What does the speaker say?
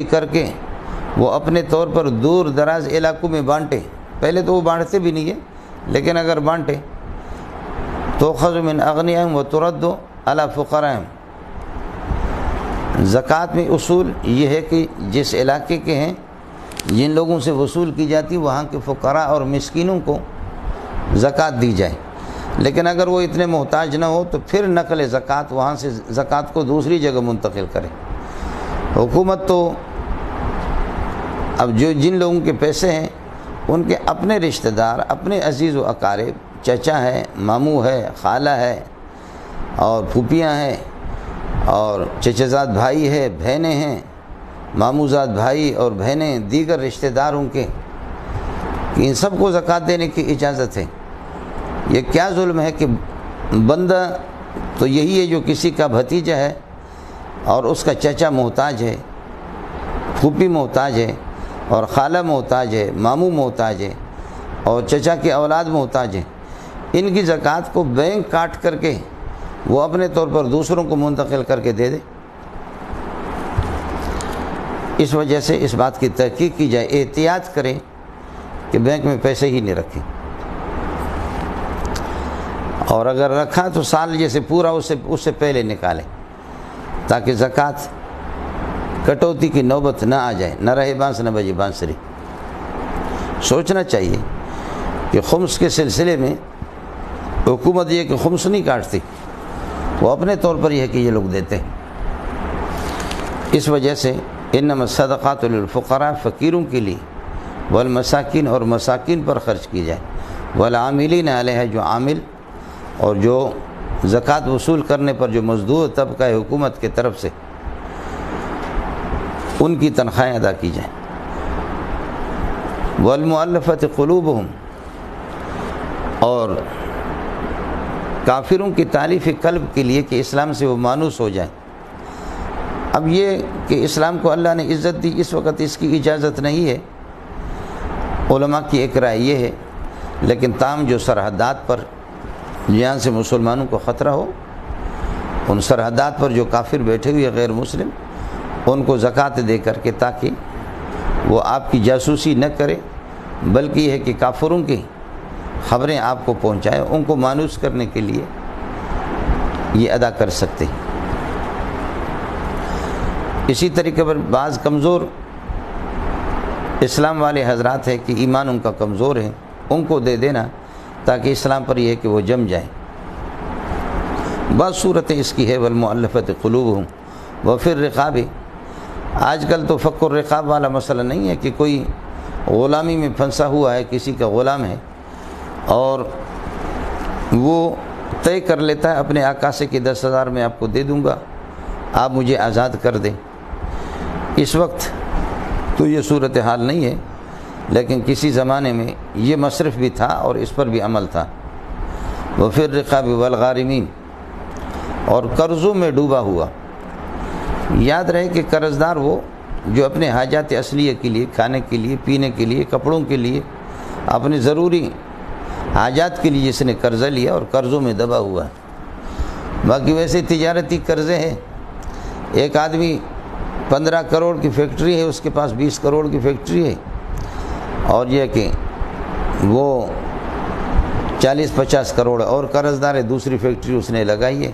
کر کے وہ اپنے طور پر دور دراز علاقوں میں بانٹے. پہلے تو وہ بانٹتے بھی نہیں ہیں، لیکن اگر بانٹے تو تؤخذ من اغنیاہم وترد علی فقراہم. زکوٰۃ میں اصول یہ ہے کہ جس علاقے کے ہیں، جن لوگوں سے وصول کی جاتی وہاں کے فقراء اور مسکینوں کو زکوٰۃ دی جائے. لیکن اگر وہ اتنے محتاج نہ ہو تو پھر نقل زکوٰۃ وہاں سے زکوٰۃ کو دوسری جگہ منتقل کرے. حکومت تو اب جن لوگوں کے پیسے ہیں ان کے اپنے رشتہ دار، اپنے عزیز و اقارب، چچا ہے، ماموں ہے، خالہ ہے اور پھوپھیاں ہیں اور چچا زاد بھائی ہے، بہنیں ہیں، ماموں زاد بھائی اور بہنیں، دیگر رشتہ داروں کے، ان سب کو زکوٰۃ دینے کی اجازت ہے. یہ کیا ظلم ہے کہ بندہ تو یہی ہے جو کسی کا بھتیجا ہے اور اس کا چچا محتاج ہے، پھوپھی محتاج ہے اور خالہ محتاج ہے، ماموں محتاج ہے اور چچا کی اولاد محتاج ہے. ان کی زکوٰۃ کو بینک کاٹ کر کے وہ اپنے طور پر دوسروں کو منتقل کر کے دے دے. اس وجہ سے اس بات کی تحقیق کی جائے، احتیاط کریں کہ بینک میں پیسے ہی نہیں رکھیں، اور اگر رکھا تو سال جیسے پورا اس سے پہلے نکالیں تاکہ زکوٰۃ کٹوتی کی نوبت نہ آ جائے. نہ رہے بانس نہ بجے بانسری. سوچنا چاہیے کہ خمس کے سلسلے میں حکومت یہ کہ خمس نہیں کاٹتی، وہ اپنے طور پر یہ ہے کہ یہ لوگ دیتے ہیں. اس وجہ سے انما الصدقات للفقراء، فقیروں کے لیے، والمساکین اور مساکین پر خرچ کی جائے، والعاملین علیہ، جو عامل اور جو زکوٰۃ وصول کرنے پر جو مزدور طبقہ ہے حکومت کی طرف سے، ان کی تنخواہیں ادا کی جائیں. والمؤلفۃ قلوبہم، اور کافروں کی تالیف قلب کے لیے کہ اسلام سے وہ مانوس ہو جائیں. اب یہ کہ اسلام کو اللہ نے عزت دی، اس وقت اس کی اجازت نہیں ہے. علماء کی ایک رائے یہ ہے، لیکن تاہم جو سرحدات پر جہاں سے مسلمانوں کو خطرہ ہو، ان سرحدات پر جو کافر بیٹھے ہوئے غیر مسلم، ان کو زکوٰۃ دے کر کے، تاکہ وہ آپ کی جاسوسی نہ کرے، بلکہ یہ ہے کہ کافروں کی خبریں آپ کو پہنچائے، ان کو مانوس کرنے کے لیے یہ ادا کر سکتے ہیں. اسی طریقے پر بعض کمزور اسلام والے حضرات ہیں کہ ایمان ان کا کمزور ہے، ان کو دے دینا تاکہ اسلام پر یہ ہے کہ وہ جم جائیں. بعض صورتیں اس کی ہے، والمؤلفۃ قلوبہم وفی الرقاب. آج کل تو فک الرقاب والا مسئلہ نہیں ہے کہ کوئی غلامی میں پھنسا ہوا ہے، کسی کا غلام ہے اور وہ طے کر لیتا ہے اپنے آقا سے کہ 10,000 میں آپ کو دے دوں گا، آپ مجھے آزاد کر دیں. اس وقت تو یہ صورتحال نہیں ہے، لیکن کسی زمانے میں یہ مصرف بھی تھا اور اس پر بھی عمل تھا. وفی الرقاب والغارمین، اور قرضوں میں ڈوبا ہوا. یاد رہے کہ قرض دار وہ جو اپنے حاجات اصلیہ کے لیے، کھانے کے لیے، پینے کے لیے، کپڑوں کے لیے، اپنے ضروری حاجات کے لیے جس نے قرضہ لیا اور قرضوں میں دبا ہوا ہے. باقی ویسے تجارتی قرضے ہیں. ایک آدمی 15 کروڑ کی فیکٹری ہے، اس کے پاس 20 کروڑ کی فیکٹری ہے، اور یہ کہ وہ 40-50 کروڑ اور قرض دار ہے، دوسری فیکٹری اس نے لگائی ہے.